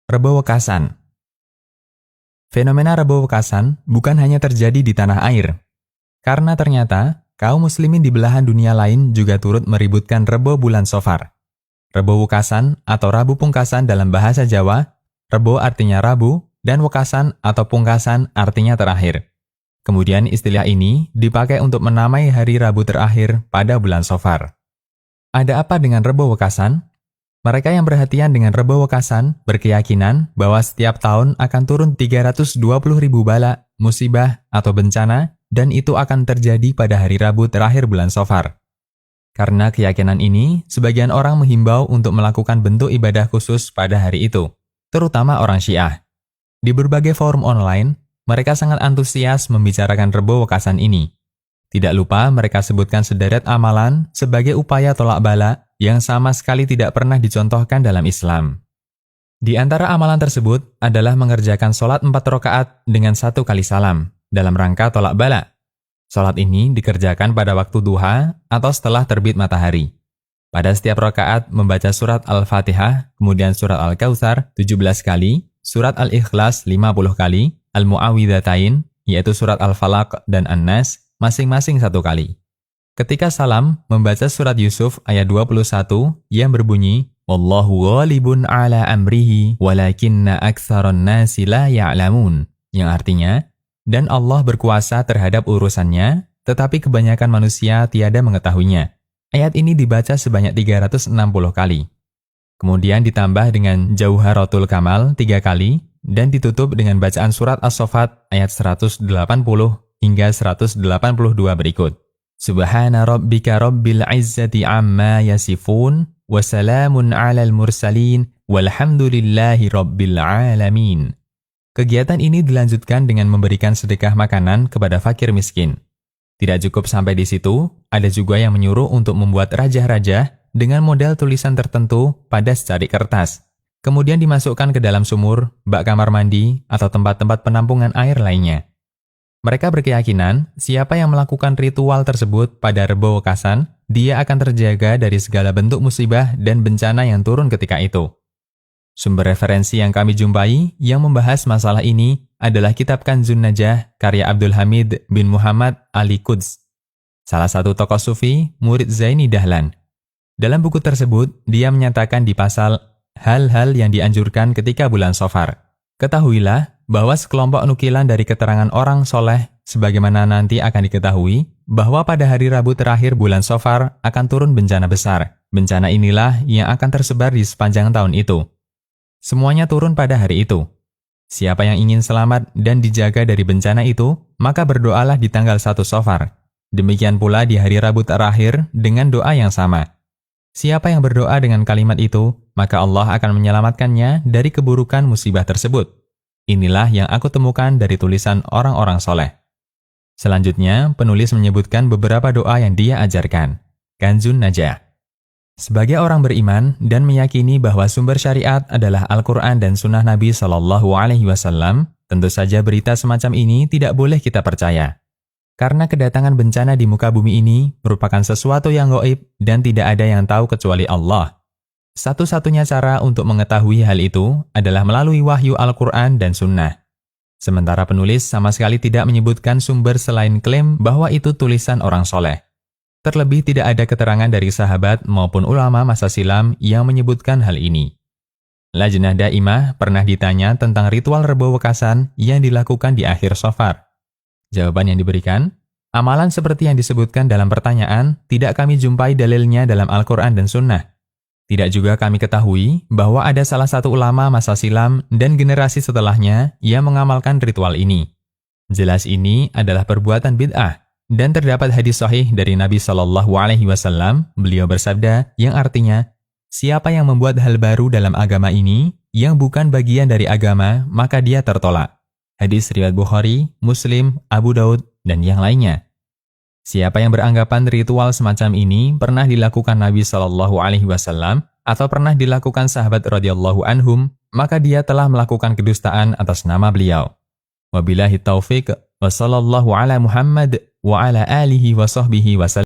Rebo Wekasan. Fenomena Rebo Wekasan bukan hanya terjadi di tanah air. Karena ternyata, kaum muslimin di belahan dunia lain juga turut meributkan Rebo bulan Safar. Rebo Wekasan atau Rabu Pungkasan dalam bahasa Jawa, Rebo artinya Rabu, dan Wekasan atau Pungkasan artinya terakhir. Kemudian istilah ini dipakai untuk menamai hari Rabu terakhir pada bulan Safar. Ada apa dengan Rebo Wekasan? Mereka yang perhatian dengan Rebo Wekasan berkeyakinan bahwa setiap tahun akan turun 320.000 bala, musibah, atau bencana, dan itu akan terjadi pada hari Rabu terakhir bulan Safar. Karena keyakinan ini, sebagian orang menghimbau untuk melakukan bentuk ibadah khusus pada hari itu, terutama orang Syiah. Di berbagai forum online, mereka sangat antusias membicarakan Rebo Wekasan ini. Tidak lupa mereka sebutkan sederet amalan sebagai upaya tolak bala yang sama sekali tidak pernah dicontohkan dalam Islam. Di antara amalan tersebut adalah mengerjakan sholat 4 rakaat dengan 1 kali salam, dalam rangka tolak bala. Sholat ini dikerjakan pada waktu duha atau setelah terbit matahari. Pada setiap rakaat membaca surat Al-Fatihah, kemudian surat Al-Kautsar 17 kali, surat Al-Ikhlas 50 kali, Al-Mu'awwidhatain, yaitu surat Al-Falaq dan An-Nas, masing-masing 1 kali. Ketika salam, membaca surat Yusuf ayat 21 yang berbunyi, Wallahu ghalibun ala amrihi walakinna aktsaron nasi la ya'lamun, yang artinya, dan Allah berkuasa terhadap urusannya, tetapi kebanyakan manusia tiada mengetahuinya. Ayat ini dibaca sebanyak 360 kali. Kemudian ditambah dengan Jauharatul Kamal 3 kali, dan ditutup dengan bacaan surat As-Saffat ayat 180 hingga 182 berikut. Subhana rabbika rabbil izzati amma yasifun, wa salamun alal mursalin, walhamdulillahi rabbil alamin. Kegiatan ini dilanjutkan dengan memberikan sedekah makanan kepada fakir miskin. Tidak cukup sampai di situ, ada juga yang menyuruh untuk membuat rajah-rajah dengan model tulisan tertentu pada secarik kertas. Kemudian dimasukkan ke dalam sumur, bak kamar mandi, atau tempat-tempat penampungan air lainnya. Mereka berkeyakinan, siapa yang melakukan ritual tersebut pada Rebo Wekasan, dia akan terjaga dari segala bentuk musibah dan bencana yang turun ketika itu. Sumber referensi yang kami jumpai yang membahas masalah ini adalah kitab Kanzun Najah karya Abdul Hamid bin Muhammad Ali Quds, salah satu tokoh sufi, murid Zaini Dahlan. Dalam buku tersebut, dia menyatakan di pasal hal-hal yang dianjurkan ketika bulan Safar. Ketahuilah bahwa sekelompok nukilan dari keterangan orang soleh, sebagaimana nanti akan diketahui, bahwa pada hari Rabu terakhir bulan Safar akan turun bencana besar. Bencana inilah yang akan tersebar di sepanjang tahun itu. Semuanya turun pada hari itu. Siapa yang ingin selamat dan dijaga dari bencana itu, maka berdoalah di tanggal 1 Safar. Demikian pula di hari Rabu terakhir dengan doa yang sama. Siapa yang berdoa dengan kalimat itu, maka Allah akan menyelamatkannya dari keburukan musibah tersebut. Inilah yang aku temukan dari tulisan orang-orang soleh. Selanjutnya, penulis menyebutkan beberapa doa yang dia ajarkan. Kanzun Najah. Sebagai orang beriman dan meyakini bahwa sumber syariat adalah Al-Quran dan Sunnah Nabi SAW, tentu saja berita semacam ini tidak boleh kita percaya. Karena kedatangan bencana di muka bumi ini merupakan sesuatu yang gaib dan tidak ada yang tahu kecuali Allah. Satu-satunya cara untuk mengetahui hal itu adalah melalui wahyu Al-Quran dan Sunnah. Sementara penulis sama sekali tidak menyebutkan sumber selain klaim bahwa itu tulisan orang soleh. Terlebih tidak ada keterangan dari sahabat maupun ulama masa silam yang menyebutkan hal ini. Lajnah Daimah pernah ditanya tentang ritual Rebo Wekasan yang dilakukan di akhir Safar. Jawaban yang diberikan, amalan seperti yang disebutkan dalam pertanyaan tidak kami jumpai dalilnya dalam Al-Quran dan Sunnah. Tidak juga kami ketahui bahwa ada salah satu ulama masa silam dan generasi setelahnya yang mengamalkan ritual ini. Jelas ini adalah perbuatan bid'ah, dan terdapat hadis sahih dari Nabi SAW, beliau bersabda yang artinya, siapa yang membuat hal baru dalam agama ini, yang bukan bagian dari agama, maka dia tertolak. Hadis riwayat Bukhari, Muslim, Abu Daud, dan yang lainnya. Siapa yang beranggapan ritual semacam ini pernah dilakukan Nabi SAW atau pernah dilakukan sahabat radhiyallahu anhum, maka dia telah melakukan kedustaan atas nama beliau. Wabillahi taufiq, wa sallallahu ala Muhammad wa ala alihi wa sahbihi wa sallam.